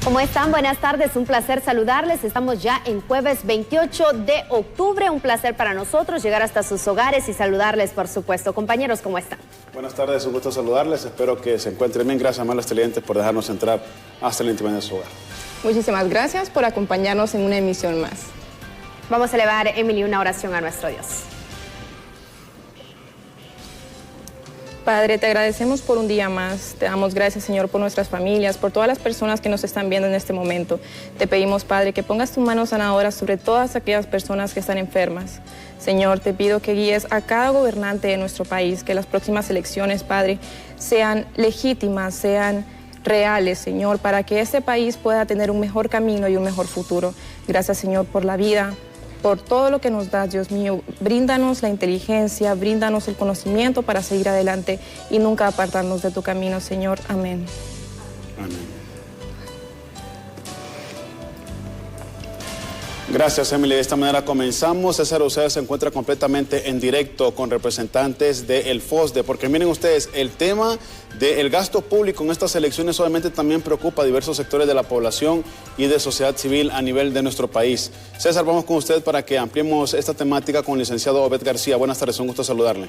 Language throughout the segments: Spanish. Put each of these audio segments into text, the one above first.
¿Cómo están? Buenas tardes, un placer saludarles. Estamos ya en jueves 28 de octubre. Un placer para nosotros llegar hasta sus hogares y saludarles, por supuesto. Compañeros, ¿cómo están? Buenas tardes, un gusto saludarles. Espero que se encuentren bien. Gracias, amables televidentes, por dejarnos entrar hasta la intimidad de su hogar. Muchísimas gracias por acompañarnos en una emisión más. Vamos a elevar, Emily, una oración a nuestro Dios. Padre, te agradecemos por un día más. Te damos gracias, Señor, por nuestras familias, por todas las personas que nos están viendo en este momento. Te pedimos, Padre, que pongas tu mano sanadora sobre todas aquellas personas que están enfermas. Señor, te pido que guíes a cada gobernante de nuestro país, que las próximas elecciones, Padre, sean legítimas, sean reales, Señor, para que este país pueda tener un mejor camino y un mejor futuro. Gracias, Señor, por la vida, por todo lo que nos das, Dios mío. Bríndanos la inteligencia, bríndanos el conocimiento para seguir adelante y nunca apartarnos de tu camino, Señor. Amén. Amén. Gracias, Emily. De esta manera comenzamos. César Uceda se encuentra completamente en directo con representantes del FOSDE, porque miren ustedes, el tema del gasto público en estas elecciones obviamente también preocupa a diversos sectores de la población y de sociedad civil a nivel de nuestro país. César, vamos con usted para que ampliemos esta temática con el licenciado Obed García. Buenas tardes, un gusto saludarle.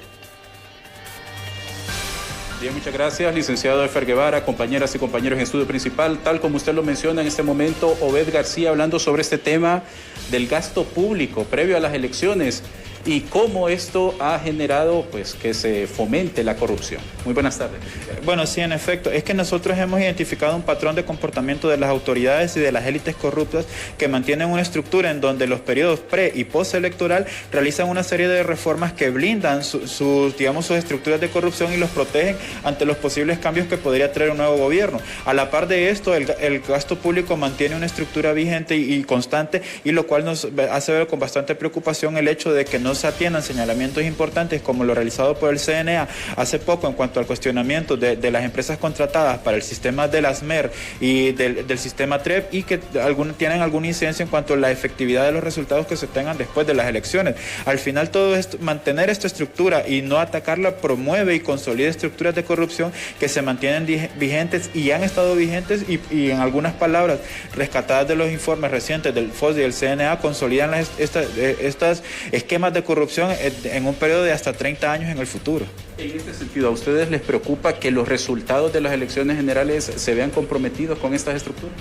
Bien, muchas gracias, licenciado Efer Guevara, compañeras y compañeros en estudio principal. Tal como usted lo menciona en este momento, Obed García hablando sobre este tema del gasto público previo a las elecciones y cómo esto ha generado pues que se fomente la corrupción. Muy buenas tardes. Bueno, sí, en efecto, es que nosotros hemos identificado un patrón de comportamiento de las autoridades y de las élites corruptas que mantienen una estructura en donde los periodos pre y postelectoral realizan una serie de reformas que blindan sus estructuras de corrupción y los protegen ante los posibles cambios que podría traer un nuevo gobierno. A la par de esto, el gasto público mantiene una estructura vigente y constante, y lo cual nos hace ver con bastante preocupación el hecho de que no se atiendan señalamientos importantes como lo realizado por el CNA hace poco en cuanto al cuestionamiento de las empresas contratadas para el sistema de las MER y del sistema TREP, y que tienen alguna incidencia en cuanto a la efectividad de los resultados que se tengan después de las elecciones. Al final, todo esto, mantener esta estructura y no atacarla, promueve y consolida estructuras de corrupción que se mantienen vigentes y han estado vigentes y en algunas palabras rescatadas de los informes recientes del FOSDE y del CNA consolidan estas esquemas de corrupción en un periodo de hasta 30 años en el futuro. En este sentido, ¿a ustedes les preocupa que los resultados de las elecciones generales se vean comprometidos con estas estructuras?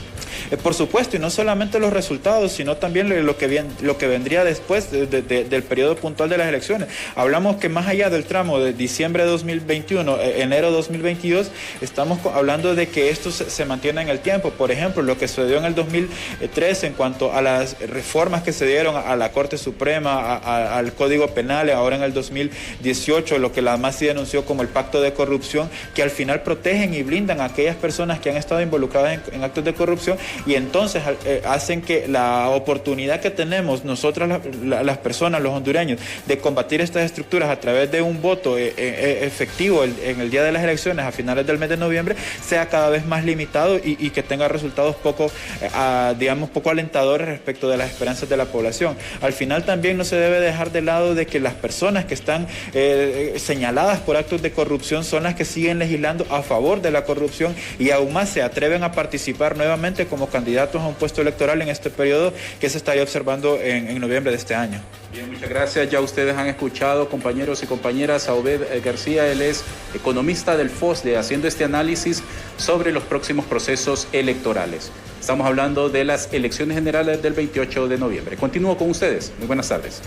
Por supuesto, y no solamente los resultados, sino también lo que vendría después del periodo puntual de las elecciones. Hablamos que más allá del tramo de diciembre de 2021, enero de 2022, estamos hablando de que esto se mantiene en el tiempo. Por ejemplo, lo que sucedió en el 2013 en cuanto a las reformas que se dieron a la Corte Suprema, al Código Penal, ahora en el 2018, lo que la MASI denunció como el pacto de corrupción, que al final protegen y blindan a aquellas personas que han estado involucradas en actos de corrupción, y entonces hacen que la oportunidad que tenemos nosotros las personas, los hondureños, de combatir estas estructuras a través de un voto efectivo en el día de las elecciones a finales del mes de noviembre sea cada vez más limitado y que tenga resultados poco alentadores respecto de las esperanzas de la población. Al final también no se debe dejar de lado de que las personas que están señaladas por actos de corrupción son las que siguen legislando a favor de la corrupción y aún más se atreven a participar nuevamente como candidatos a un puesto electoral en este periodo que se estaría observando en noviembre de este año. Bien, muchas gracias. Ya ustedes han escuchado, compañeros y compañeras, a Obed García. Él es economista del FOSDE, haciendo este análisis sobre los próximos procesos electorales. Estamos hablando de las elecciones generales del 28 de noviembre. Continúo con ustedes. Muy buenas tardes.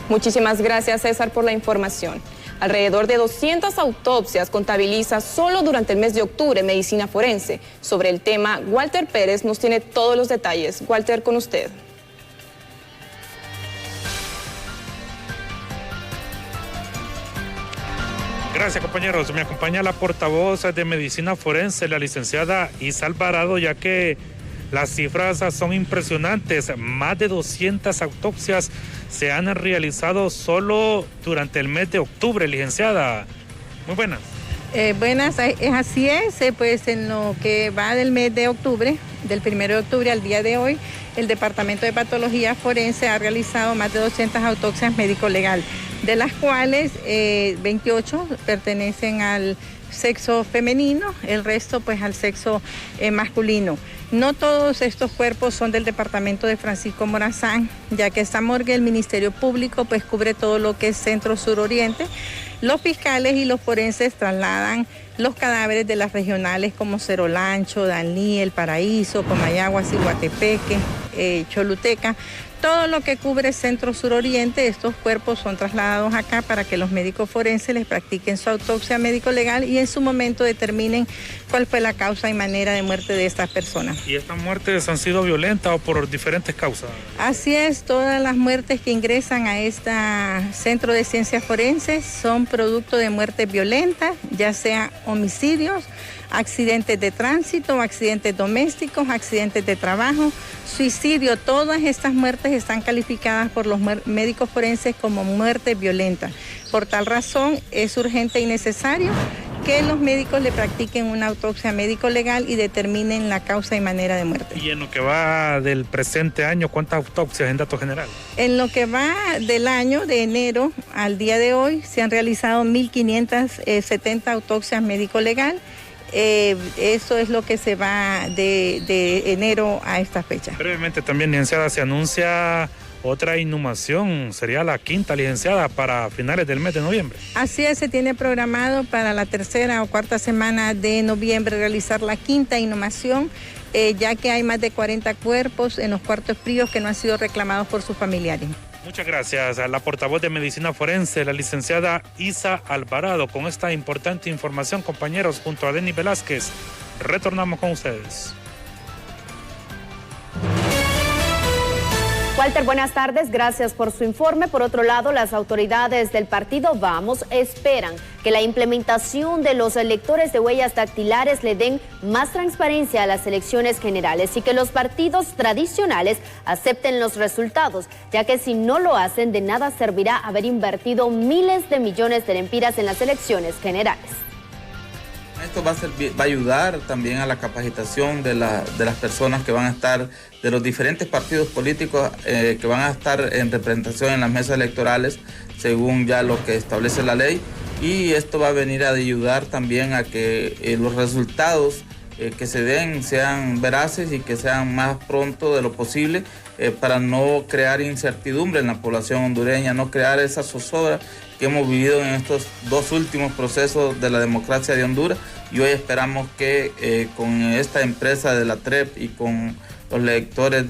Muchísimas gracias, César, por la información. Alrededor de 200 autopsias contabiliza solo durante el mes de octubre Medicina Forense. Sobre el tema, Walter Pérez nos tiene todos los detalles. Walter, con usted. Gracias, compañeros. Me acompaña la portavoz de Medicina Forense, la licenciada Isa Alvarado, ya que las cifras son impresionantes. Más de 200 autopsias se han realizado solo durante el mes de octubre, licenciada. Muy buenas. Buenas, así es, pues en lo que va del mes de octubre, del 1 de octubre al día de hoy, el Departamento de Patología Forense ha realizado más de 200 autopsias médico-legal, de las cuales 28 pertenecen al sexo femenino, el resto pues al sexo masculino. No todos estos cuerpos son del departamento de Francisco Morazán, ya que esta morgue del Ministerio Público pues cubre todo lo que es Centro Sur Oriente. Los fiscales y los forenses trasladan los cadáveres de las regionales como Cerro Lancho, Danlí, El Paraíso, Comayagua, Ciguatepeque, Choluteca. Todo lo que cubre Centro Sur Oriente, estos cuerpos son trasladados acá para que los médicos forenses les practiquen su autopsia médico-legal y en su momento determinen cuál fue la causa y manera de muerte de estas personas. ¿Y estas muertes han sido violentas o por diferentes causas? Así es, todas las muertes que ingresan a este Centro de Ciencias Forenses son producto de muertes violentas, ya sea homicidios, accidentes de tránsito, accidentes domésticos, accidentes de trabajo, suicidio. Todas estas muertes están calificadas por los médicos forenses como muertes violentas. Por tal razón, es urgente y necesario que los médicos le practiquen una autopsia médico-legal y determinen la causa y manera de muerte. ¿Y en lo que va del presente año, cuántas autopsias en datos generales? En lo que va del año, de enero al día de hoy, se han realizado 1.570 autopsias médico-legal. Eso es lo que se va de enero a esta fecha. Brevemente también, licenciada, se anuncia otra inhumación, sería la quinta, licenciada, para finales del mes de noviembre. Así es, se tiene programado para la tercera o cuarta semana de noviembre realizar la quinta inhumación, ya que hay más de 40 cuerpos en los cuartos fríos que no han sido reclamados por sus familiares. Muchas gracias a la portavoz de Medicina Forense, la licenciada Isa Alvarado. Con esta importante información, compañeros, junto a Denis Velázquez, retornamos con ustedes. Walter, buenas tardes, gracias por su informe. Por otro lado, las autoridades del partido Vamos esperan que la implementación de los lectores de huellas dactilares le den más transparencia a las elecciones generales y que los partidos tradicionales acepten los resultados, ya que si no lo hacen, de nada servirá haber invertido miles de millones de lempiras en las elecciones generales. Esto va a ayudar también a la capacitación de las personas que van a estar, de los diferentes partidos políticos que van a estar en representación en las mesas electorales, según ya lo que establece la ley. Y esto va a venir a ayudar también a que los resultados que se den sean veraces y que sean más pronto de lo posible, para no crear incertidumbre en la población hondureña, no crear esa zozobra que hemos vivido en estos dos últimos procesos de la democracia de Honduras. Y hoy esperamos que con esta empresa de la TREP y con los lectores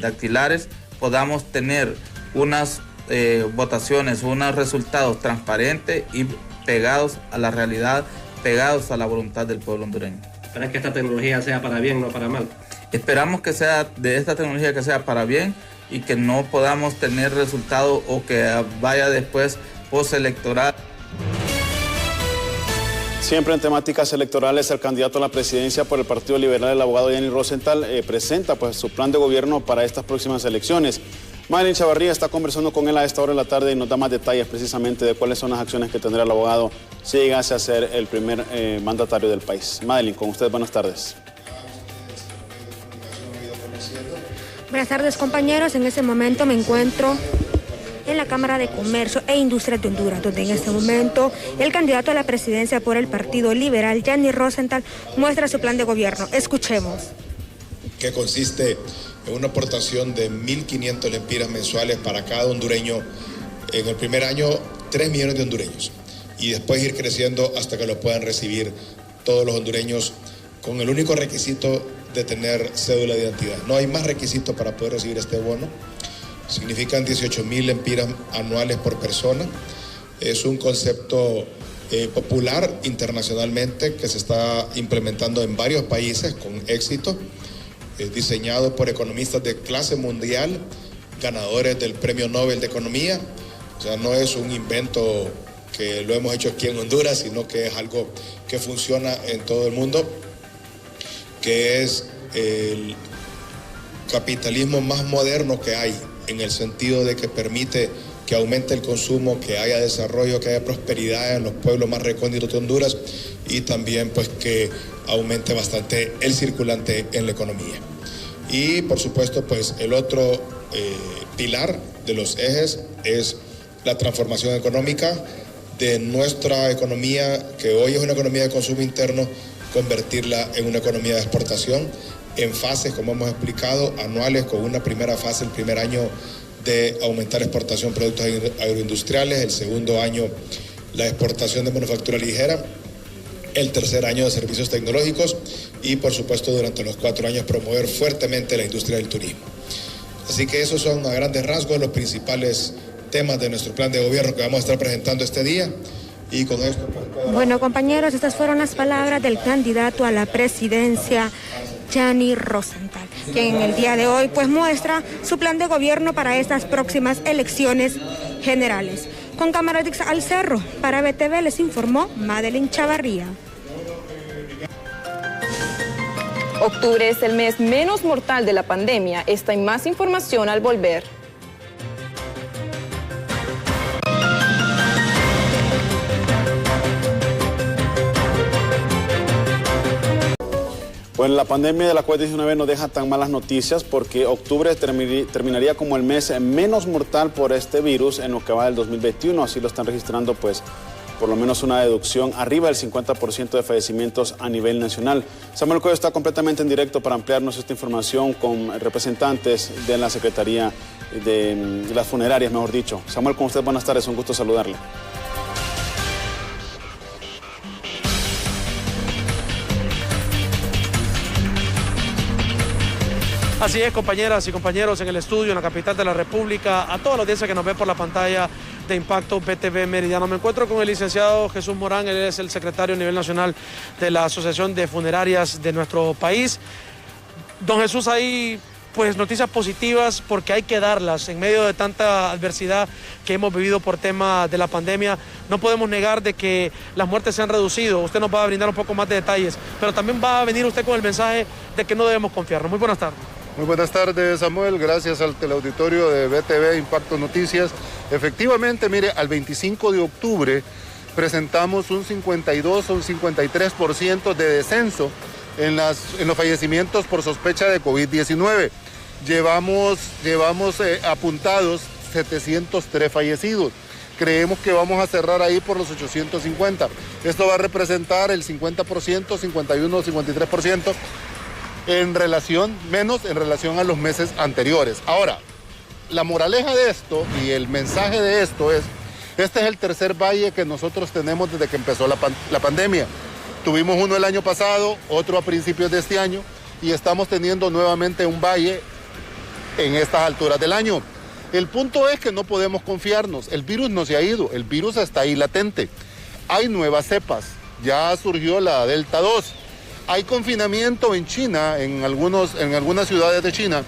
dactilares podamos tener unas votaciones, unos resultados transparentes y pegados a la realidad, pegados a la voluntad del pueblo hondureño. ¿Esperas que esta tecnología sea para bien, no para mal? Esperamos que sea de esta tecnología que sea para bien y que no podamos tener resultados o que vaya después postelectoral. Siempre en temáticas electorales, el candidato a la presidencia por el Partido Liberal, el abogado Gianni Rosenthal, presenta su plan de gobierno para estas próximas elecciones. Madeline Chavarría está conversando con él a esta hora de la tarde y nos da más detalles precisamente de cuáles son las acciones que tendrá el abogado si llegase a ser el primer mandatario del país. Madeline, con usted, buenas tardes. Buenas tardes, compañeros. En este momento me encuentro en la Cámara de Comercio e Industria de Honduras, donde en este momento el candidato a la presidencia por el Partido Liberal, Gianni Rosenthal, muestra su plan de gobierno. Escuchemos. Que consiste en una aportación de 1.500 lempiras mensuales para cada hondureño. En el primer año, 3 millones de hondureños. Y después ir creciendo hasta que lo puedan recibir todos los hondureños con el único requisito de tener cédula de identidad. No hay más requisitos para poder recibir este bono. Significan 18.000 lempiras anuales por persona. Es un concepto popular internacionalmente que se está implementando en varios países con éxito, diseñado por economistas de clase mundial, ganadores del Premio Nobel de Economía. O sea, no es un invento que lo hemos hecho aquí en Honduras, sino que es algo que funciona en todo el mundo, que es el capitalismo más moderno que hay, en el sentido de que permite que aumente el consumo, que haya desarrollo, que haya prosperidad en los pueblos más recónditos de Honduras y también pues que aumente bastante el circulante en la economía. Y por supuesto pues el otro pilar de los ejes es la transformación económica de nuestra economía, que hoy es una economía de consumo interno, convertirla en una economía de exportación en fases, como hemos explicado, anuales, con una primera fase, el primer año de aumentar exportación de productos agroindustriales, el segundo año la exportación de manufactura ligera, el tercer año de servicios tecnológicos y, por supuesto, durante los 4 años promover fuertemente la industria del turismo. Así que esos son a grandes rasgos los principales temas de nuestro plan de gobierno que vamos a estar presentando este día. Y con esto... Bueno, compañeros, estas fueron las palabras del candidato a la presidencia, Gianni Rosenthal, que en el día de hoy pues muestra su plan de gobierno para estas próximas elecciones generales. Con cámara de al Cerro, para BTV les informó Madeline Chavarría. Octubre es el mes menos mortal de la pandemia. Esta y más información al volver. Bueno, la pandemia de la COVID-19 no deja tan malas noticias porque octubre terminaría como el mes menos mortal por este virus en lo que va del 2021. Así lo están registrando, pues, por lo menos una deducción arriba del 50% de fallecimientos a nivel nacional. Samuel Cuello está completamente en directo para ampliarnos esta información con representantes de la Secretaría de las Funerarias, mejor dicho. Samuel, con usted, buenas tardes, un gusto saludarle. Así es, compañeras y compañeros en el estudio, en la capital de la República, a toda la audiencia que nos ve por la pantalla de Impacto BTV Meridiano. Me encuentro con el licenciado Jesús Morán, él es el secretario a nivel nacional de la Asociación de Funerarias de nuestro país. Don Jesús, hay pues noticias positivas porque hay que darlas en medio de tanta adversidad que hemos vivido por tema de la pandemia. No podemos negar de que las muertes se han reducido. Usted nos va a brindar un poco más de detalles, pero también va a venir usted con el mensaje de que no debemos confiarnos. Muy buenas tardes. Muy buenas tardes, Samuel. Gracias al teleauditorio de BTV Impacto Noticias. Efectivamente, mire, al 25 de octubre presentamos un 52 o un 53% de descenso en los fallecimientos por sospecha de COVID-19. Llevamos apuntados 703 fallecidos. Creemos que vamos a cerrar ahí por los 850. Esto va a representar el 50%, 51 o 53%. Menos en relación a los meses anteriores. Ahora, la moraleja de esto y el mensaje de esto es, este es el tercer valle que nosotros tenemos desde que empezó la pandemia. Tuvimos uno el año pasado, otro a principios de este año, y estamos teniendo nuevamente un valle en estas alturas del año. El punto es que no podemos confiarnos, el virus no se ha ido, el virus está ahí latente. Hay nuevas cepas, ya surgió la Delta 2. Hay confinamiento en China, en algunas ciudades de China,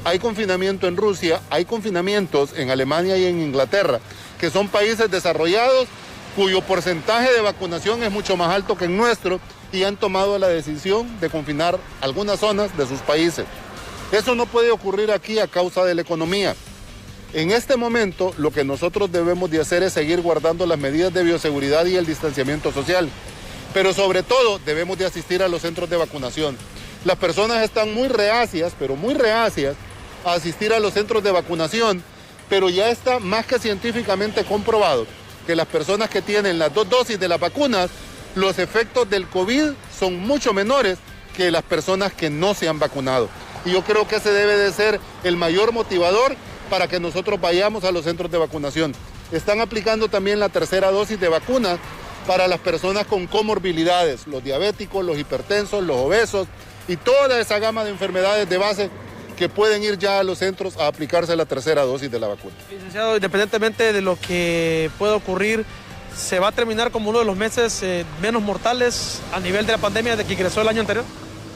hay confinamiento en Rusia, hay confinamientos en Alemania y en Inglaterra, que son países desarrollados cuyo porcentaje de vacunación es mucho más alto que el nuestro y han tomado la decisión de confinar algunas zonas de sus países. Eso no puede ocurrir aquí a causa de la economía. En este momento, lo que nosotros debemos de hacer es seguir guardando las medidas de bioseguridad y el distanciamiento social. Pero sobre todo debemos de asistir a los centros de vacunación. Las personas están muy reacias, pero muy reacias a asistir a los centros de vacunación, pero ya está más que científicamente comprobado que las personas que tienen las 2 dosis de las vacunas, los efectos del COVID son mucho menores que las personas que no se han vacunado. Y yo creo que ese debe de ser el mayor motivador para que nosotros vayamos a los centros de vacunación. Están aplicando también la tercera dosis de vacunas para las personas con comorbilidades, los diabéticos, los hipertensos, los obesos y toda esa gama de enfermedades de base que pueden ir ya a los centros a aplicarse la tercera dosis de la vacuna. Licenciado, independientemente de lo que pueda ocurrir, ¿se va a terminar como uno de los meses menos mortales a nivel de la pandemia de que ingresó el año anterior?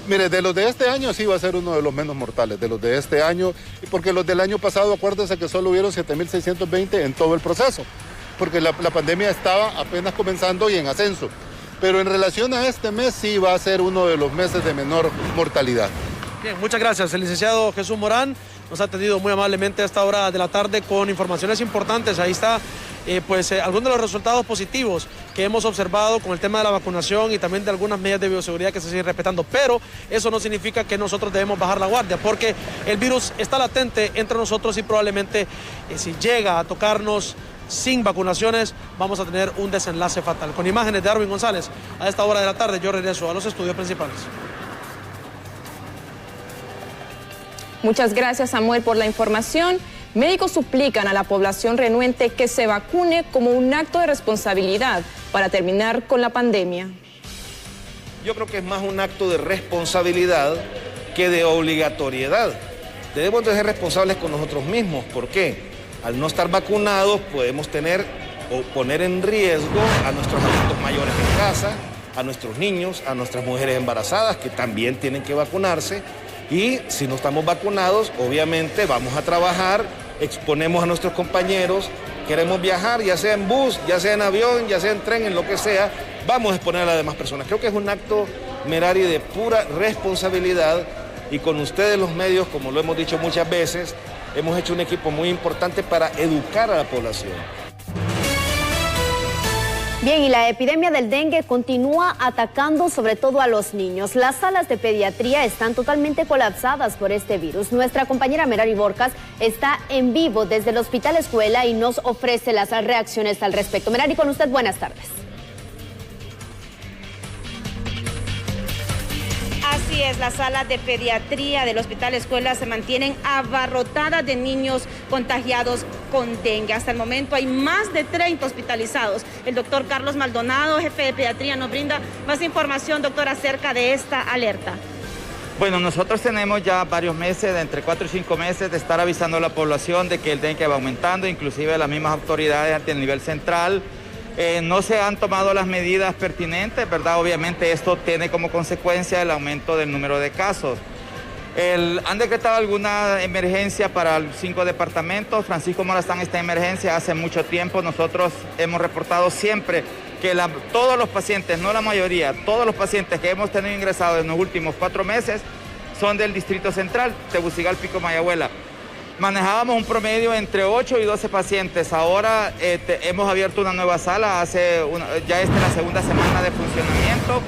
Mire, de los de este año sí va a ser uno de los menos mortales, de los de este año, porque los del año pasado, acuérdense que solo hubieron 7.620 en todo el proceso, porque la pandemia estaba apenas comenzando y en ascenso. Pero en relación a este mes sí va a ser uno de los meses de menor mortalidad. Bien, muchas gracias. El licenciado Jesús Morán nos ha atendido muy amablemente a esta hora de la tarde con informaciones importantes. Ahí está algunos de los resultados positivos que hemos observado con el tema de la vacunación y también de algunas medidas de bioseguridad que se siguen respetando. Pero eso no significa que nosotros debemos bajar la guardia, porque el virus está latente entre nosotros y probablemente si llega a tocarnos sin vacunaciones, vamos a tener un desenlace fatal. Con imágenes de Arvin González, a esta hora de la tarde yo regreso a los estudios principales. Muchas gracias, Samuel, por la información. Médicos suplican a la población renuente que se vacune como un acto de responsabilidad para terminar con la pandemia. Yo creo que es más un acto de responsabilidad que de obligatoriedad. Debemos de ser responsables con nosotros mismos. ¿Por qué? Al no estar vacunados podemos tener o poner en riesgo a nuestros adultos mayores en casa, a nuestros niños, a nuestras mujeres embarazadas que también tienen que vacunarse. Y si no estamos vacunados, obviamente vamos a trabajar, exponemos a nuestros compañeros, queremos viajar, ya sea en bus, ya sea en avión, ya sea en tren, en lo que sea, vamos a exponer a las demás personas. Creo que es un acto merario de pura responsabilidad y con ustedes los medios, como lo hemos dicho muchas veces, hemos hecho un equipo muy importante para educar a la población. Bien, y la epidemia del dengue continúa atacando sobre todo a los niños. Las salas de pediatría están totalmente colapsadas por este virus. Nuestra compañera Merari Borcas está en vivo desde el Hospital Escuela y nos ofrece las reacciones al respecto. Merari, con usted, buenas tardes. Así es, las salas de pediatría del Hospital Escuela se mantienen abarrotadas de niños contagiados con dengue. Hasta el momento hay más de 30 hospitalizados. El doctor Carlos Maldonado, jefe de pediatría, nos brinda más información, doctor, acerca de esta alerta. Bueno, nosotros tenemos ya varios meses, de entre 4 y 5 meses, de estar avisando a la población de que el dengue va aumentando, inclusive las mismas autoridades a nivel central. No se han tomado las medidas pertinentes, ¿verdad? Obviamente esto tiene como consecuencia el aumento del número de casos. Han decretado alguna emergencia para 5 departamentos. Francisco Morazán está en emergencia hace mucho tiempo. Nosotros hemos reportado siempre que todos los pacientes, no la mayoría, todos los pacientes que hemos tenido ingresados en los últimos 4 meses son del Distrito Central, Tegucigalpa y Comayagüela. Manejábamos un promedio entre 8 y 12 pacientes. Ahora hemos abierto una nueva sala, ya esta es la segunda semana de funcionamiento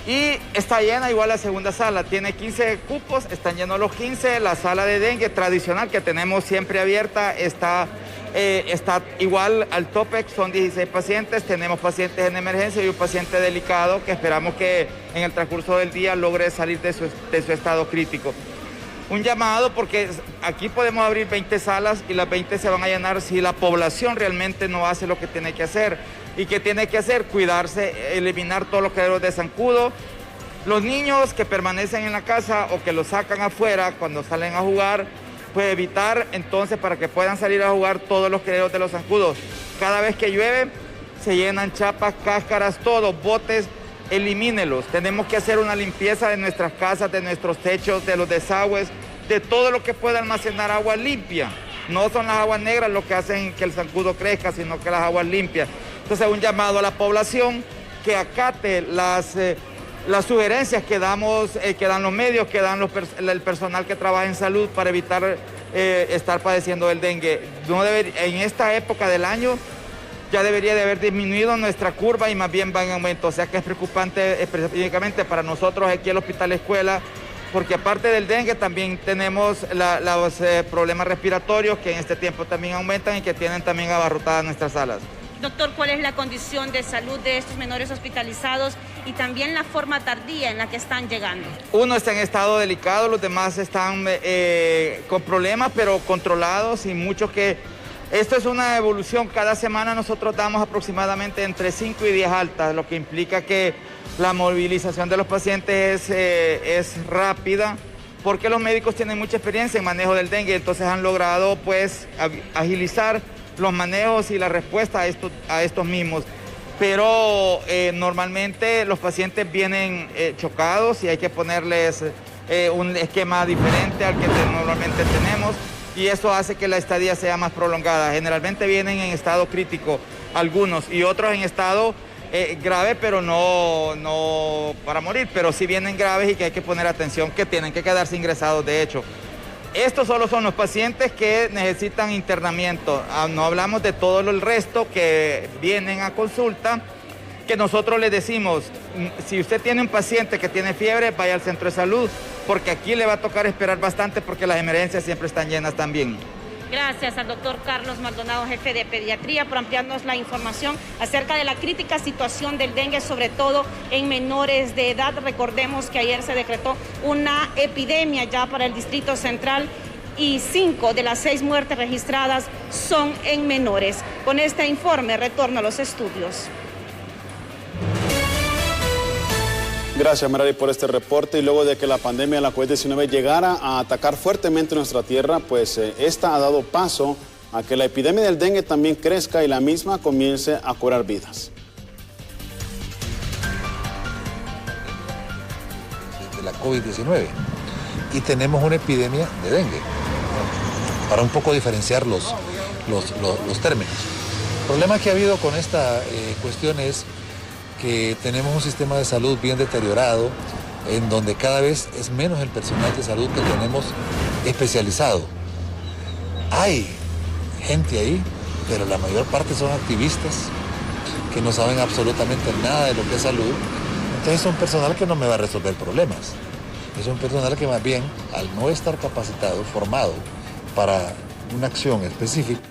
y está llena igual la segunda sala. Tiene 15 cupos, están llenos los 15. La sala de dengue tradicional que tenemos siempre abierta está igual al tope, son 16 pacientes. Tenemos pacientes en emergencia y un paciente delicado que esperamos que en el transcurso del día logre salir de su estado crítico. Un llamado porque aquí podemos abrir 20 salas y las 20 se van a llenar si la población realmente no hace lo que tiene que hacer. ¿Y qué tiene que hacer? Cuidarse, eliminar todos los criaderos de zancudo. Los niños que permanecen en la casa o que los sacan afuera cuando salen a jugar, pues evitar entonces para que puedan salir a jugar todos los criaderos de los zancudos. Cada vez que llueve se llenan chapas, cáscaras, todos, botes. Elimínelos. Tenemos que hacer una limpieza de nuestras casas, de nuestros techos, de los desagües, de todo lo que pueda almacenar agua limpia. No son las aguas negras lo que hacen que el zancudo crezca, sino que las aguas limpias. Entonces, un llamado a la población que acate las sugerencias que dan los medios, que dan el personal que trabaja en salud para evitar estar padeciendo del dengue. En esta época del año ya debería de haber disminuido nuestra curva y más bien va en aumento. O sea que es preocupante específicamente para nosotros aquí en el Hospital Escuela, porque aparte del dengue también tenemos los problemas respiratorios que en este tiempo también aumentan y que tienen también abarrotadas nuestras salas. Doctor, ¿cuál es la condición de salud de estos menores hospitalizados y también la forma tardía en la que están llegando? Uno está en estado delicado, los demás están con problemas pero controlados y muchos que... Esto es una evolución, cada semana nosotros damos aproximadamente entre 5 y 10 altas, lo que implica que la movilización de los pacientes es rápida, porque los médicos tienen mucha experiencia en manejo del dengue, entonces han logrado pues agilizar los manejos y la respuesta a estos mismos. Pero normalmente los pacientes vienen chocados y hay que ponerles un esquema diferente al que normalmente tenemos. Y eso hace que la estadía sea más prolongada. Generalmente vienen en estado crítico algunos y otros en estado grave, pero no para morir, pero sí vienen graves y que hay que poner atención, que tienen que quedarse ingresados de hecho. Estos solo son los pacientes que necesitan internamiento. No hablamos de todo el resto que vienen a consulta, que nosotros les decimos, si usted tiene un paciente que tiene fiebre, vaya al centro de salud, porque aquí le va a tocar esperar bastante porque las emergencias siempre están llenas también. Gracias al doctor Carlos Maldonado, jefe de pediatría, por ampliarnos la información acerca de la crítica situación del dengue, sobre todo en menores de edad. Recordemos que ayer se decretó una epidemia ya para el Distrito Central y 5 de las 6 muertes registradas son en menores. Con este informe retorno a los estudios. Gracias, Merari, por este reporte. Y luego de que la pandemia de la COVID-19 llegara a atacar fuertemente nuestra tierra, pues esta ha dado paso a que la epidemia del dengue también crezca y la misma comience a cobrar vidas. De la COVID-19 y tenemos una epidemia de dengue, para un poco diferenciar los términos. El problema que ha habido con esta cuestión es que tenemos un sistema de salud bien deteriorado, en donde cada vez es menos el personal de salud que tenemos especializado. Hay gente ahí, pero la mayor parte son activistas que no saben absolutamente nada de lo que es salud. Entonces es un personal que no me va a resolver problemas. Es un personal que más bien, al no estar capacitado, formado para una acción específica.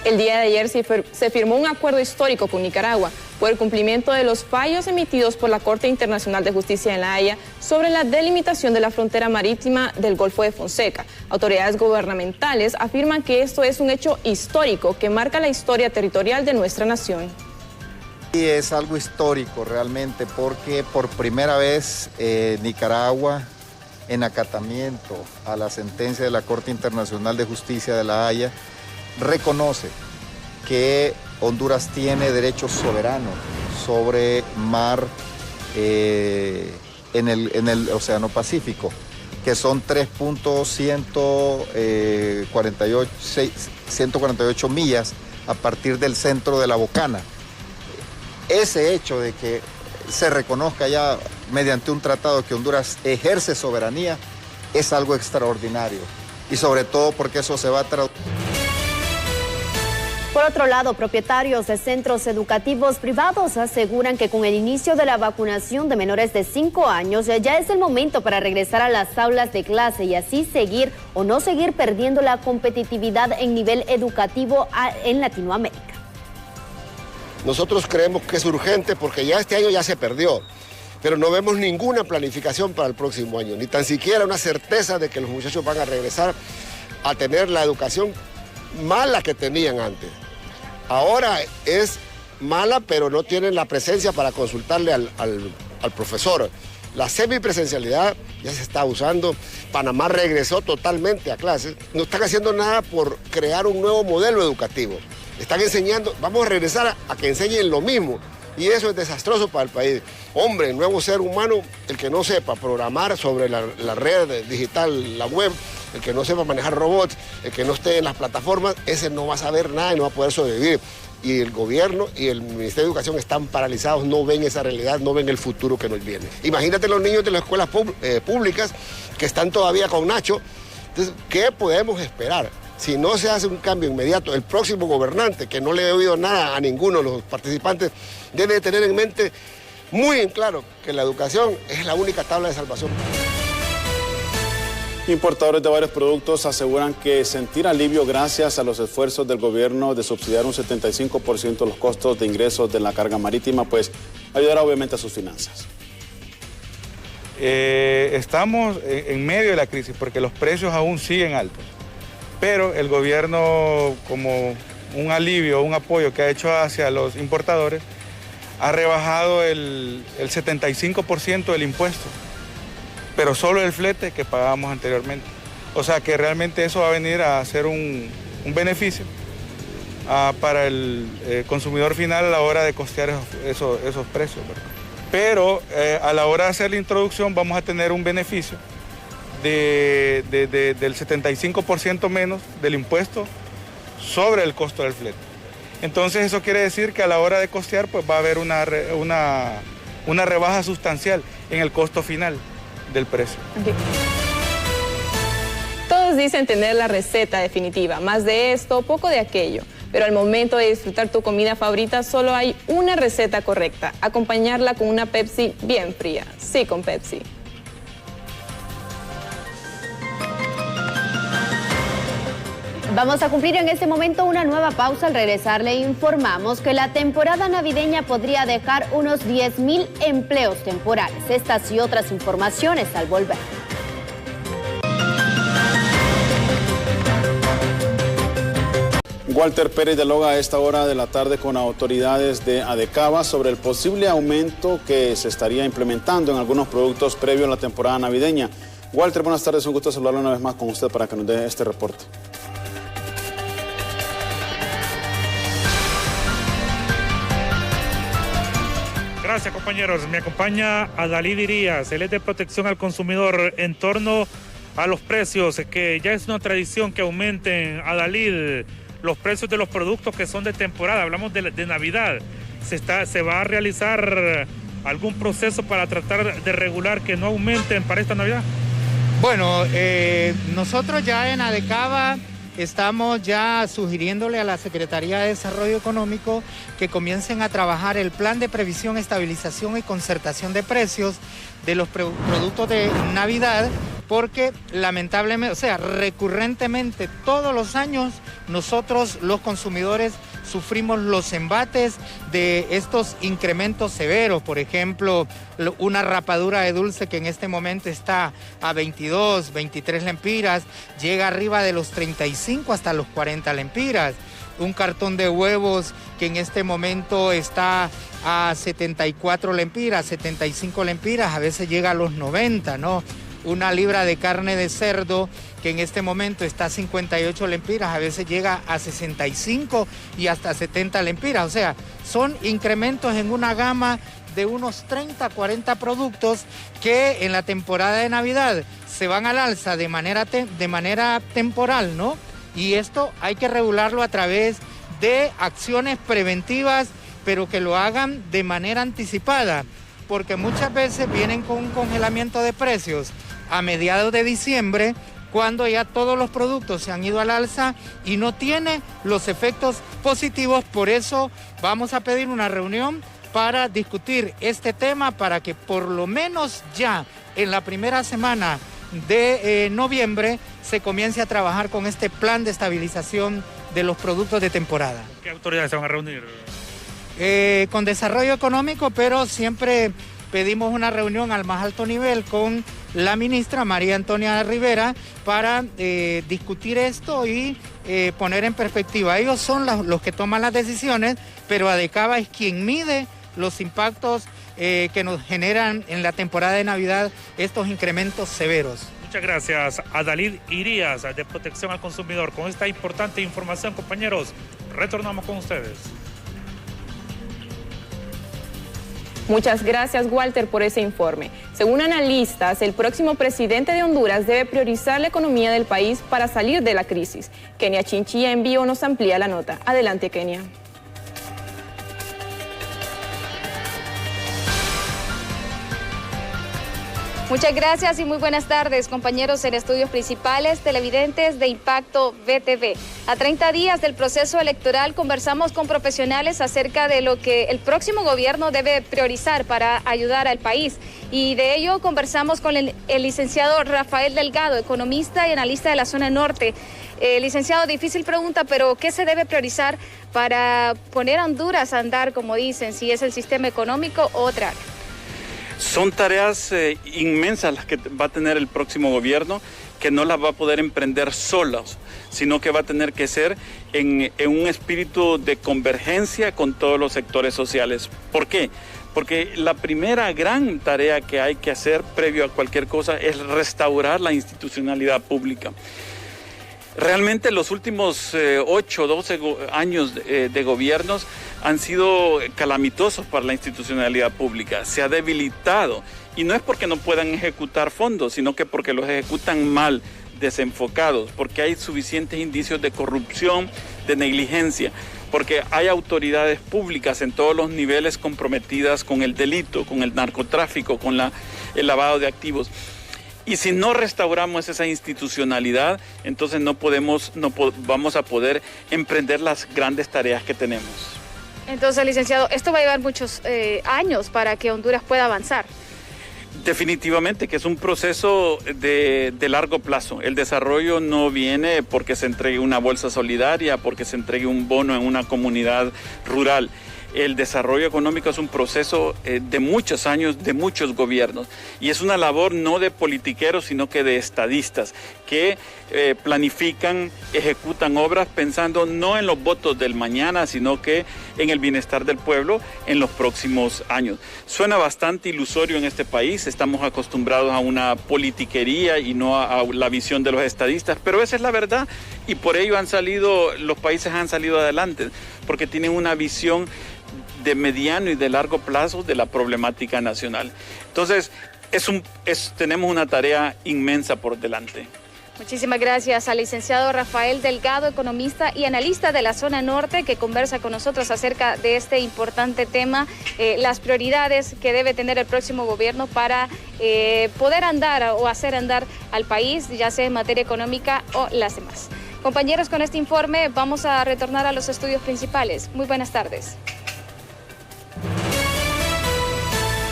El día de ayer se firmó un acuerdo histórico con Nicaragua por el cumplimiento de los fallos emitidos por la Corte Internacional de Justicia en La Haya sobre la delimitación de la frontera marítima del Golfo de Fonseca. Autoridades gubernamentales afirman que esto es un hecho histórico que marca la historia territorial de nuestra nación. Y es algo histórico realmente porque por primera vez Nicaragua, en acatamiento a la sentencia de la Corte Internacional de Justicia de La Haya, reconoce que Honduras tiene derecho soberano sobre mar en el Océano Pacífico, que son 3.148 millas a partir del centro de la Bocana. Ese hecho de que se reconozca ya mediante un tratado que Honduras ejerce soberanía es algo extraordinario, y sobre todo porque eso se va a traducir. Por otro lado, propietarios de centros educativos privados aseguran que con el inicio de la vacunación de menores de 5 años ya es el momento para regresar a las aulas de clase y así seguir o no seguir perdiendo la competitividad en nivel educativo en Latinoamérica. Nosotros creemos que es urgente porque ya este año ya se perdió, pero no vemos ninguna planificación para el próximo año, ni tan siquiera una certeza de que los muchachos van a regresar a tener la educación mala que tenían antes. Ahora es mala, pero no tienen la presencia para consultarle al profesor. La semipresencialidad ya se está usando. Panamá regresó totalmente a clases. No están haciendo nada por crear un nuevo modelo educativo. Están enseñando, vamos a regresar a que enseñen lo mismo. Y eso es desastroso para el país. Hombre, el nuevo ser humano, el que no sepa programar sobre la red digital, la web, el que no sepa manejar robots, el que no esté en las plataformas, ese no va a saber nada y no va a poder sobrevivir. Y el gobierno y el Ministerio de Educación están paralizados, no ven esa realidad, no ven el futuro que nos viene. Imagínate los niños de las escuelas públicas que están todavía con Nacho. Entonces, ¿qué podemos esperar? Si no se hace un cambio inmediato, el próximo gobernante, que no le he oído nada a ninguno de los participantes, debe de tener en mente muy en claro que la educación es la única tabla de salvación. Importadores de varios productos aseguran que sentir alivio gracias a los esfuerzos del gobierno de subsidiar un 75% los costos de ingresos de la carga marítima, pues ayudará obviamente a sus finanzas. Estamos en medio de la crisis porque los precios aún siguen altos, pero el gobierno, como un alivio, un apoyo que ha hecho hacia los importadores, ha rebajado el 75% del impuesto, pero solo el flete que pagábamos anteriormente. O sea que realmente eso va a venir a ser un beneficio para el consumidor final a la hora de costear esos precios, ¿verdad? Pero a la hora de hacer la introducción vamos a tener un beneficio del 75% menos del impuesto sobre el costo del flete. Entonces eso quiere decir que a la hora de costear pues va a haber una rebaja sustancial en el costo final del precio. Okay. Todos dicen tener la receta definitiva, más de esto, poco de aquello. Pero al momento de disfrutar tu comida favorita solo hay una receta correcta: acompañarla con una Pepsi bien fría. Sí, con Pepsi. Vamos a cumplir en este momento una nueva pausa. Al regresar le informamos que la temporada navideña podría dejar unos 10.000 empleos temporales. Estas y otras informaciones al volver. Walter Pérez dialoga a esta hora de la tarde con autoridades de Adecava sobre el posible aumento que se estaría implementando en algunos productos previo a la temporada navideña. Walter, buenas tardes, un gusto saludarlo una vez más con usted para que nos dé este reporte. Gracias, compañeros. Me acompaña Adalid Irías, él es de protección al consumidor en torno a los precios, que ya es una tradición que aumenten, Adalid, los precios de los productos que son de temporada. Hablamos de Navidad. ¿Se va a realizar algún proceso para tratar de regular que no aumenten para esta Navidad? Bueno, nosotros ya en Adecava estamos ya sugiriéndole a la Secretaría de Desarrollo Económico que comiencen a trabajar el plan de previsión, estabilización y concertación de precios de los productos de Navidad, porque lamentablemente, o sea, recurrentemente todos los años nosotros los consumidores sufrimos los embates de estos incrementos severos. Por ejemplo, una rapadura de dulce que en este momento está a 22, 23 lempiras, llega arriba de los 35 hasta los 40 lempiras. Un cartón de huevos que en este momento está a 74 lempiras, 75 lempiras, a veces llega a los 90, ¿no? Una libra de carne de cerdo que en este momento está a 58 lempiras, a veces llega a 65 y hasta 70 lempiras. O sea, son incrementos en una gama de unos 30, 40 productos que en la temporada de Navidad se van al alza de manera temporal, ¿no? Y esto hay que regularlo a través de acciones preventivas, pero que lo hagan de manera anticipada, porque muchas veces vienen con un congelamiento de precios a mediados de diciembre, cuando ya todos los productos se han ido al alza y no tiene los efectos positivos. Por eso vamos a pedir una reunión para discutir este tema, para que por lo menos ya en la primera semana de noviembre se comience a trabajar con este plan de estabilización de los productos de temporada. ¿Qué autoridades se van a reunir? Con Desarrollo Económico, pero siempre pedimos una reunión al más alto nivel con la ministra María Antonia Rivera para discutir esto y poner en perspectiva. Ellos son los que toman las decisiones, pero Adecava es quien mide los impactos que nos generan en la temporada de Navidad estos incrementos severos. Muchas gracias, Adalid Irías, de Protección al Consumidor. Con esta importante información, compañeros, retornamos con ustedes. Muchas gracias, Walter, por ese informe. Según analistas, el próximo presidente de Honduras debe priorizar la economía del país para salir de la crisis. Kenia Chinchilla en vivo nos amplía la nota. Adelante, Kenia. Muchas gracias y muy buenas tardes, compañeros en estudios principales, televidentes de Impacto BTV. A 30 días del proceso electoral conversamos con profesionales acerca de lo que el próximo gobierno debe priorizar para ayudar al país. Y de ello conversamos con el licenciado Rafael Delgado, economista y analista de la zona norte. Licenciado, difícil pregunta, pero ¿qué se debe priorizar para poner a Honduras a andar, como dicen, si es el sistema económico o otra? Son tareas inmensas las que va a tener el próximo gobierno, que no las va a poder emprender solos, sino que va a tener que ser en un espíritu de convergencia con todos los sectores sociales. ¿Por qué? Porque la primera gran tarea que hay que hacer previo a cualquier cosa es restaurar la institucionalidad pública. Realmente los últimos 8 o 12 años de gobiernos han sido calamitosos para la institucionalidad pública. Se ha debilitado y no es porque no puedan ejecutar fondos, sino que porque los ejecutan mal, desenfocados, porque hay suficientes indicios de corrupción, de negligencia, porque hay autoridades públicas en todos los niveles comprometidas con el delito, con el narcotráfico, con el lavado de activos. Y si no restauramos esa institucionalidad, entonces no vamos a poder emprender las grandes tareas que tenemos. Entonces, licenciado, esto va a llevar muchos años para que Honduras pueda avanzar. Definitivamente que es un proceso de largo plazo. El desarrollo no viene porque se entregue una bolsa solidaria, porque se entregue un bono en una comunidad rural. El desarrollo económico es un proceso de muchos años, de muchos gobiernos, y es una labor no de politiqueros, sino que de estadistas que planifican, ejecutan obras pensando no en los votos del mañana, sino que en el bienestar del pueblo en los próximos años. Suena bastante ilusorio en este país, estamos acostumbrados a una politiquería y no a la visión de los estadistas, pero esa es la verdad, y por ello los países han salido adelante, porque tienen una visión de mediano y de largo plazo de la problemática nacional. Entonces, tenemos una tarea inmensa por delante. Muchísimas gracias al licenciado Rafael Delgado, economista y analista de la zona norte, que conversa con nosotros acerca de este importante tema, las prioridades que debe tener el próximo gobierno para poder andar o hacer andar al país, ya sea en materia económica o las demás. Compañeros, con este informe vamos a retornar a los estudios principales. Muy buenas tardes.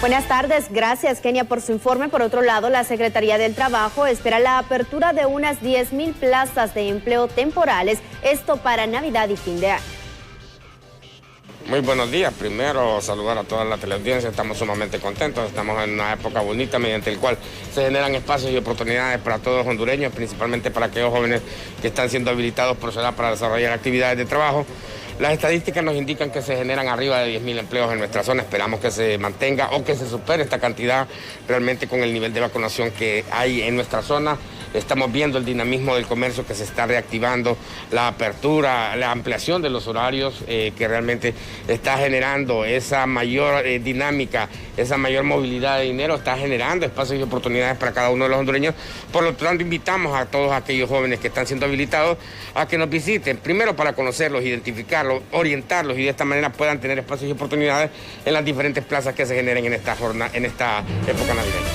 Buenas tardes, gracias Kenia por su informe. Por otro lado, la Secretaría del Trabajo espera la apertura de unas 10,000 plazas de empleo temporales, esto para Navidad y fin de año. Muy buenos días, primero saludar a toda la teleaudiencia, estamos sumamente contentos, estamos en una época bonita mediante el cual se generan espacios y oportunidades para todos los hondureños, principalmente para aquellos jóvenes que están siendo habilitados por su edad para desarrollar actividades de trabajo. Las estadísticas nos indican que se generan arriba de 10,000 empleos en nuestra zona. Esperamos que se mantenga o que se supere esta cantidad realmente con el nivel de vacunación que hay en nuestra zona. Estamos viendo el dinamismo del comercio que se está reactivando, la apertura, la ampliación de los horarios que realmente está generando esa mayor dinámica, esa mayor movilidad de dinero, está generando espacios y oportunidades para cada uno de los hondureños. Por lo tanto, invitamos a todos aquellos jóvenes que están siendo habilitados a que nos visiten, primero para conocerlos, identificarlos, orientarlos y de esta manera puedan tener espacios y oportunidades en las diferentes plazas que se generen en esta época navideña.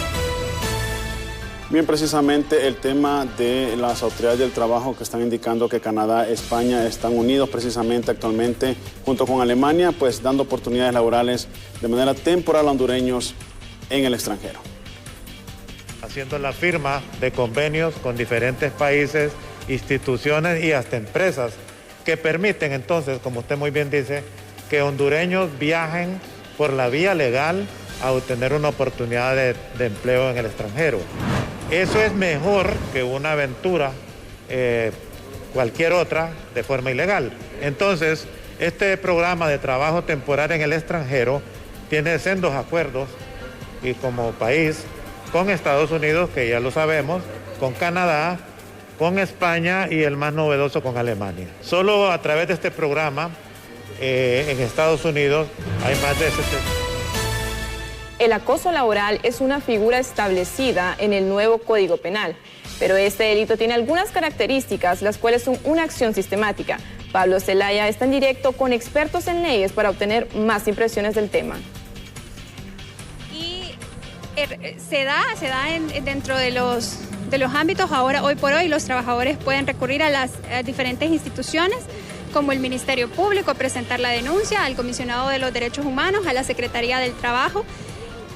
Bien, precisamente el tema de las autoridades del trabajo que están indicando que Canadá, España están unidos precisamente actualmente junto con Alemania, pues dando oportunidades laborales de manera temporal a hondureños en el extranjero. Haciendo la firma de convenios con diferentes países, instituciones y hasta empresas que permiten entonces, como usted muy bien dice, que hondureños viajen por la vía legal a obtener una oportunidad de empleo en el extranjero. Eso es mejor que una aventura, cualquier otra, de forma ilegal. Entonces, este programa de trabajo temporal en el extranjero tiene sendos acuerdos y como país con Estados Unidos, que ya lo sabemos, con Canadá, con España y el más novedoso con Alemania. Solo a través de este programa en Estados Unidos hay más de 70. El acoso laboral es una figura establecida en el nuevo Código Penal, pero este delito tiene algunas características, las cuales son una acción sistemática. Pablo Zelaya está en directo con expertos en leyes para obtener más impresiones del tema. Y se da dentro de los ámbitos. Ahora, hoy por hoy, los trabajadores pueden recurrir a las diferentes instituciones, como el Ministerio Público, presentar la denuncia al Comisionado de los Derechos Humanos, a la Secretaría del Trabajo.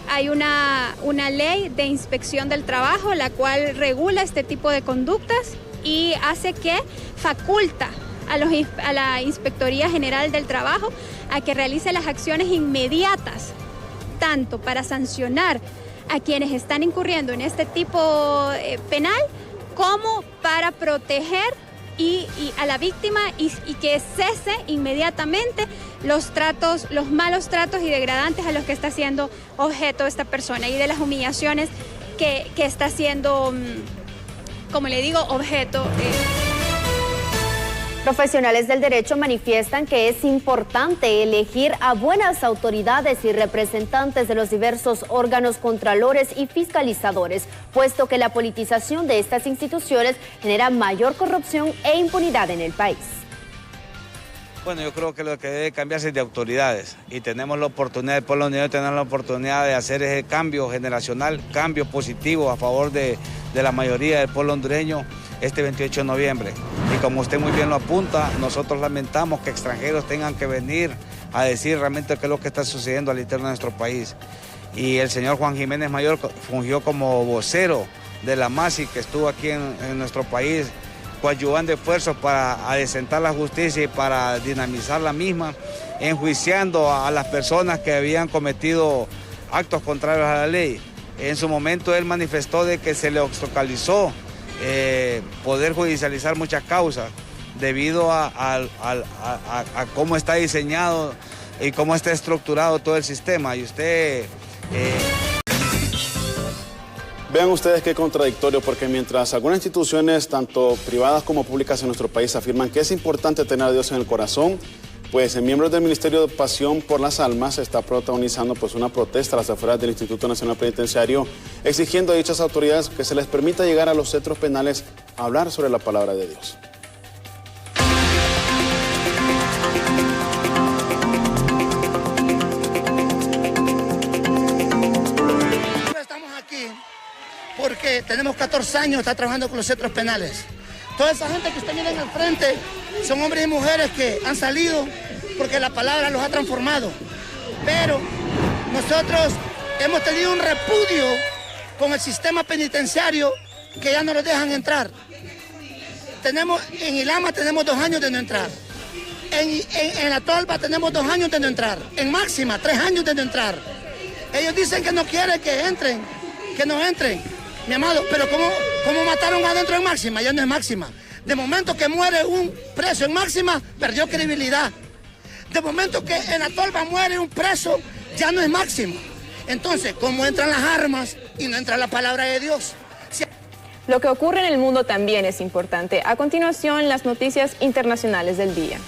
Hay una ley de inspección del trabajo, la cual regula este tipo de conductas y hace que faculta a la Inspectoría General del Trabajo a que realice las acciones inmediatas, tanto para sancionar a quienes están incurriendo en este tipo penal, como para proteger y a la víctima y que cese inmediatamente los malos tratos y degradantes a los que está siendo objeto esta persona y de las humillaciones que está siendo, como le digo, objeto. Profesionales del derecho manifiestan que es importante elegir a buenas autoridades y representantes de los diversos órganos contralores y fiscalizadores, puesto que la politización de estas instituciones genera mayor corrupción e impunidad en el país. Bueno, yo creo que lo que debe cambiarse es de autoridades y tenemos la oportunidad, el pueblo hondureño tener la oportunidad de hacer ese cambio generacional, cambio positivo a favor de la mayoría del pueblo hondureño este 28 de noviembre. Y como usted muy bien lo apunta, nosotros lamentamos que extranjeros tengan que venir a decir realmente qué es lo que está sucediendo al interno de nuestro país. y el señor Juan Jiménez Mayor fungió como vocero de la MASI, que estuvo aquí en nuestro país, coadyuvando esfuerzos para adecentar la justicia y para dinamizar la misma, enjuiciando a las personas que habían cometido actos contrarios a la ley. En su momento él manifestó de que se le obstaculizó poder judicializar muchas causas debido a cómo está diseñado y cómo está estructurado todo el sistema. Y usted... Vean ustedes qué contradictorio, porque mientras algunas instituciones, tanto privadas como públicas en nuestro país, afirman que es importante tener a Dios en el corazón, pues en miembros del Ministerio de Pasión por las Almas está protagonizando pues una protesta a las afueras del Instituto Nacional Penitenciario, exigiendo a dichas autoridades que se les permita llegar a los centros penales a hablar sobre la palabra de Dios. Porque tenemos 14 años de estar trabajando con los centros penales. Toda esa gente que usted mira en el frente son hombres y mujeres que han salido porque la palabra los ha transformado. Pero nosotros hemos tenido un repudio con el sistema penitenciario que ya no los dejan entrar. En Ilama tenemos 2 años de no entrar. En La Tolva tenemos 2 años de no entrar. En Máxima, 3 años de no entrar. Ellos dicen que no quieren que entren, que no entren. Mi amado, pero ¿cómo mataron adentro en Máxima? Ya no es Máxima. De momento que muere un preso en Máxima, perdió credibilidad. De momento que en La Tolva muere un preso, ya no es Máxima. Entonces, ¿cómo entran las armas y no entra la palabra de Dios? Lo que ocurre en el mundo también es importante. A continuación, las noticias internacionales del día.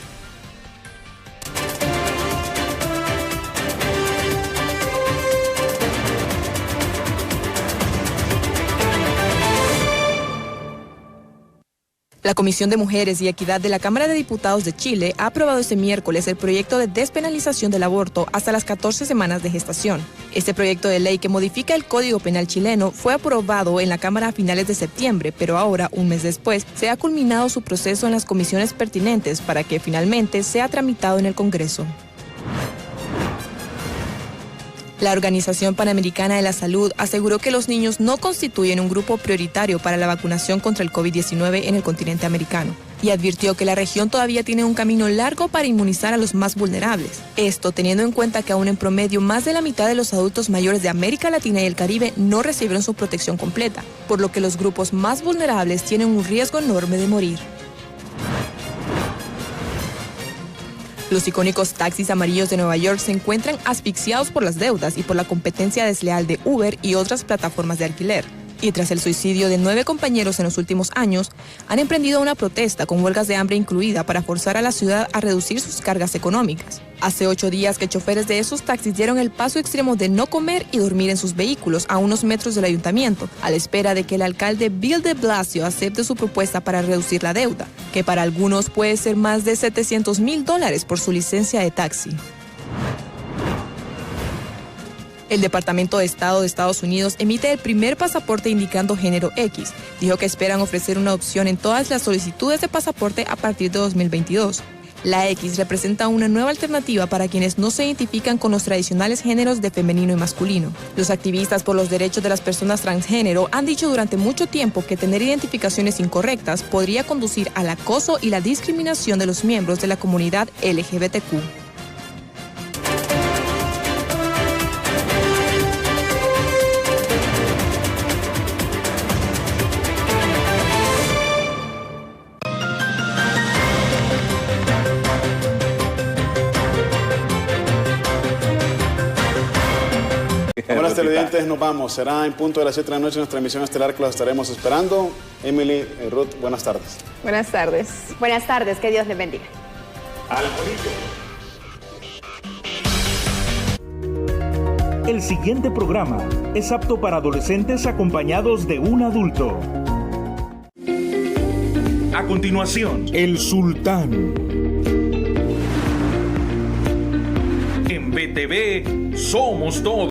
La Comisión de Mujeres y Equidad de la Cámara de Diputados de Chile ha aprobado este miércoles el proyecto de despenalización del aborto hasta las 14 semanas de gestación. Este proyecto de ley que modifica el Código Penal chileno fue aprobado en la Cámara a finales de septiembre, pero ahora, un mes después, se ha culminado su proceso en las comisiones pertinentes para que finalmente sea tramitado en el Congreso. La Organización Panamericana de la Salud aseguró que los niños no constituyen un grupo prioritario para la vacunación contra el COVID-19 en el continente americano y advirtió que la región todavía tiene un camino largo para inmunizar a los más vulnerables. Esto teniendo en cuenta que aún en promedio más de la mitad de los adultos mayores de América Latina y el Caribe no recibieron su protección completa, por lo que los grupos más vulnerables tienen un riesgo enorme de morir. Los icónicos taxis amarillos de Nueva York se encuentran asfixiados por las deudas y por la competencia desleal de Uber y otras plataformas de alquiler. Y tras el suicidio de 9 compañeros en los últimos años, han emprendido una protesta con huelgas de hambre incluida para forzar a la ciudad a reducir sus cargas económicas. Hace 8 días que choferes de esos taxis dieron el paso extremo de no comer y dormir en sus vehículos a unos metros del ayuntamiento, a la espera de que el alcalde Bill de Blasio acepte su propuesta para reducir la deuda, que para algunos puede ser más de $700,000 por su licencia de taxi. El Departamento de Estado de Estados Unidos emite el primer pasaporte indicando género X. Dijo que esperan ofrecer una opción en todas las solicitudes de pasaporte a partir de 2022. La X representa una nueva alternativa para quienes no se identifican con los tradicionales géneros de femenino y masculino. Los activistas por los derechos de las personas transgénero han dicho durante mucho tiempo que tener identificaciones incorrectas podría conducir al acoso y la discriminación de los miembros de la comunidad LGBTQ. Buenas televidentes, nos vamos. Será en punto de las 7 de la noche nuestra emisión estelar que los estaremos esperando. Emily, Ruth, buenas tardes. Buenas tardes. Buenas tardes, que Dios les bendiga. Al bolillo. El siguiente programa es apto para adolescentes acompañados de un adulto. A continuación, El Sultán. En BTV somos todos.